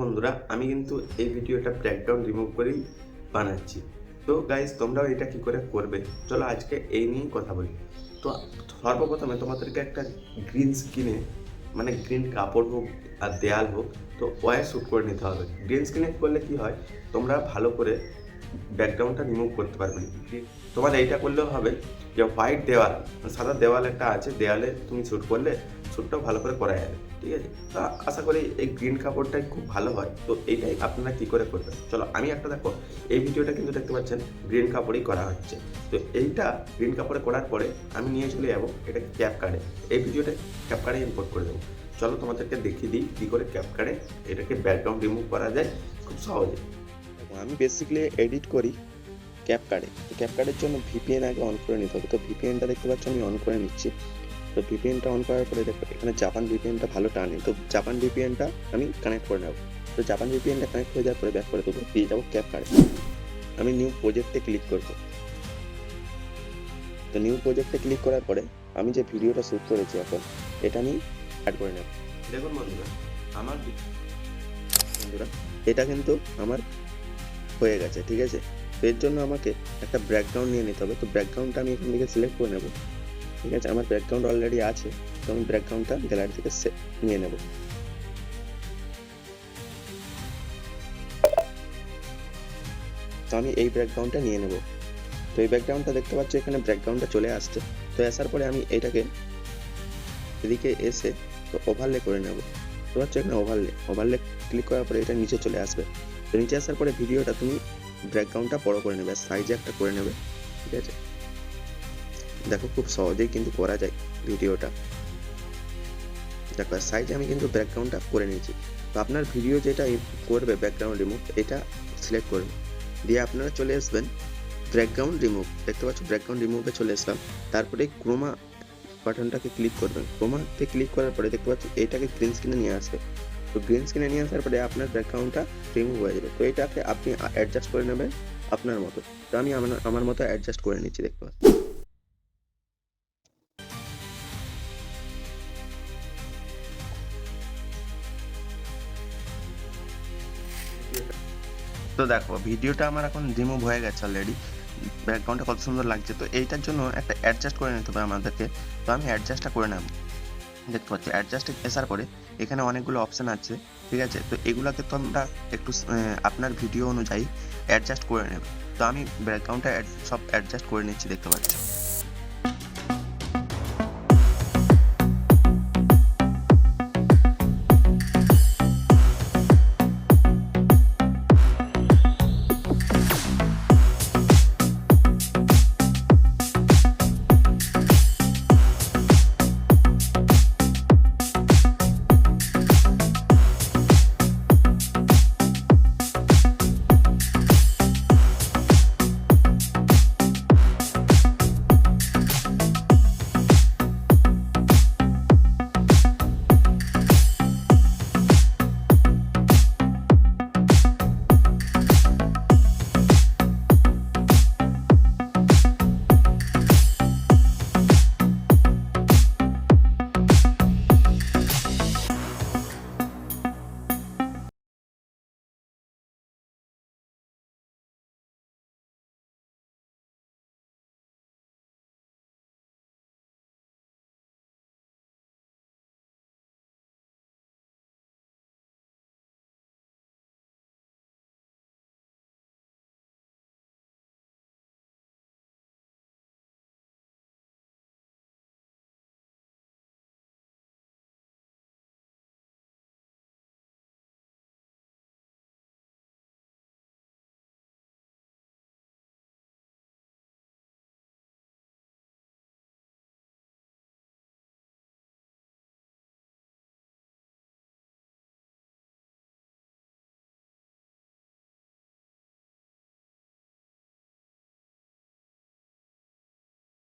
বন্ধুরা, আমি কিন্তু এই ভিডিওটা ব্যাকগ্রাউন্ড রিমুভ করেই বানাচ্ছি। তো গাইজ, তোমরাও এটা কি করে করবে, চলো আজকে এই নিয়েই কথা বলি। তো সর্বপ্রথমে তোমাদেরকে একটা গ্রিন স্ক্রিনে, মানে গ্রিন কাপড় হোক আর দেয়াল হোক, তো ওয়ার শ্যুট করে নিতে হবে। গ্রিন স্ক্রিনে করলে কি হয়, তোমরা ভালো করে ব্যাকগ্রাউন্ডটা রিমুভ করতে পারবে। তোমার এইটা করলেও হবে যে হোয়াইট দেওয়াল, সাদা দেওয়াল একটা আছে, দেওয়ালে তুমি শ্যুট করলে শ্যুটটাও ভালো করে করা যাবে। ঠিক আছে, তো আশা করি এই গ্রিন কাপড়টাই খুব ভালো হয়। তো এইটাই আপনারা কী করে করবেন, চলো আমি একটা দেখো, এই ভিডিওটা কিন্তু দেখতে পাচ্ছেন গ্রিন কাপড়েই করা হচ্ছে। তো এইটা গ্রিন কাপড়ে করার পরে আমি নিয়ে চলে যাবো এটা ক্যাপকার্ডে, এই ভিডিওটা ক্যাপকার্ডে ইম্পোর্ট করে দেবো। চলো তোমাদেরকে দেখিয়ে দিই কী করে ক্যাপকার্ডে এটাকে ব্যাকগ্রাউন্ড রিমুভ করা যায় খুব সহজে। আমি বেসিক্যালি এডিট করি ক্যাপকার্ডে। তো ক্যাপকার্ডের জন্য ভিপিএন আগে অন করে নিতে হবে। তো ভিপিএনটা দেখতে পাচ্ছ আমি অন করে নিচ্ছি। তো ভিপিএনটা অন করার পরে দেখো এখানে জাপান ভিপিএনটা ভালো টানে, তো জাপান ভিপিএনটা আমি কানেক্ট করে নেব। তো জাপান ভিপিএনটা কানেক্ট হয়ে যাওয়ার পরে ব্যাক করে দেবো, দিয়ে যাবো ক্যাপকার্ডে। আমি নিউ প্রজেক্টে ক্লিক করব। তো নিউ প্রজেক্টে ক্লিক করার পরে আমি যে ভিডিওটা শ্যুট করেছি এখন এটা আমি অ্যাড করে নেব। দেখুন বন্ধুরা, এটা কিন্তু আমার হয়ে গেছে। ঠিক আছে, তো এর জন্য আমাকে একটা ব্যাকগ্রাউন্ড নিয়ে নিতে হবে। তো ব্যাকগ্রাউন্ডটা আমি এখান থেকে সিলেক্ট করে নেব। ঠিক আছে, আমার ব্যাকগ্রাউন্ড অলরেডি আছে, তো আমি ব্যাকগ্রাউন্ডটা গ্যালারি থেকে নিয়ে নেব। তো আমি এই ব্যাকগ্রাউন্ডটা নিয়ে নেব। তো এই ব্যাকগ্রাউন্ডটা দেখতে পাচ্ছ এখানে ব্যাকগ্রাউন্ডটা চলে আসছে। তো আসার পরে আমি এটাকে এদিকে এসে তো ওভারলে করে নেব। তো হচ্ছে এখানে ওভারলে ক্লিক করার পরে এটা নিচে চলে আসবে। তো নিচে আসার পরে ভিডিওটা তুমি ব্যাকগ্রাউন্ডটা বড় করে নেবে, সাইজে একটা করে নেবে। ঠিক আছে, দেখো খুব সহজেই কিন্তু করা যায় ভিডিওটা। দেখো সাইজে আমি কিন্তু ব্যাকগ্রাউন্ডটা করে নিয়েছি। তো আপনার ভিডিও যেটা করবে ব্যাকগ্রাউন্ড রিমুভ, এটা সিলেক্ট করবেন, দিয়ে আপনারা চলে আসবেন ব্যাকগ্রাউন্ড রিমুভ। দেখতে পাচ্ছ ব্যাকগ্রাউন্ড রিমুভে চলে আসলাম। তারপরে ক্রোমা বাটনটাকে ক্লিক করবেন। ক্রোমাতে ক্লিক করার পরে দেখতে পাচ্ছ এটাকে গ্রিন স্ক্রিনে নিয়ে আসবে। তো গ্রিন স্ক্রিনে নিয়ে আসার পরে আপনার ব্যাকগ্রাউন্ডটা রিমুভ হয়ে যাবে। তো এটাকে আপনি অ্যাডজাস্ট করে নেবেন আপনার মতো। তো আমি আমার মতো অ্যাডজাস্ট করে নিচ্ছি, দেখতে পাচ্ছি। তো দেখো ভিডিওটা আমার এখন রিমুভ হয়ে গেছে অলরেডি। ব্যাকগ্রাউন্ডটা কত সুন্দর লাগছে। তো এইটার জন্য একটা অ্যাডজাস্ট করে নিতে হবে আমাদেরকে। তো আমি অ্যাডজাস্টটা করে নেব। দেখতে পাচ্ছি অ্যাডজাস্টে আসার পরে এখানে অনেকগুলো অপশান আছে। ঠিক আছে, তো এগুলোকে তোমরা একটু আপনার ভিডিও অনুযায়ী অ্যাডজাস্ট করে নেবে। তো আমি ব্যাকগ্রাউন্ডটা সব অ্যাডজাস্ট করে নিচ্ছি, দেখতে পাচ্ছি।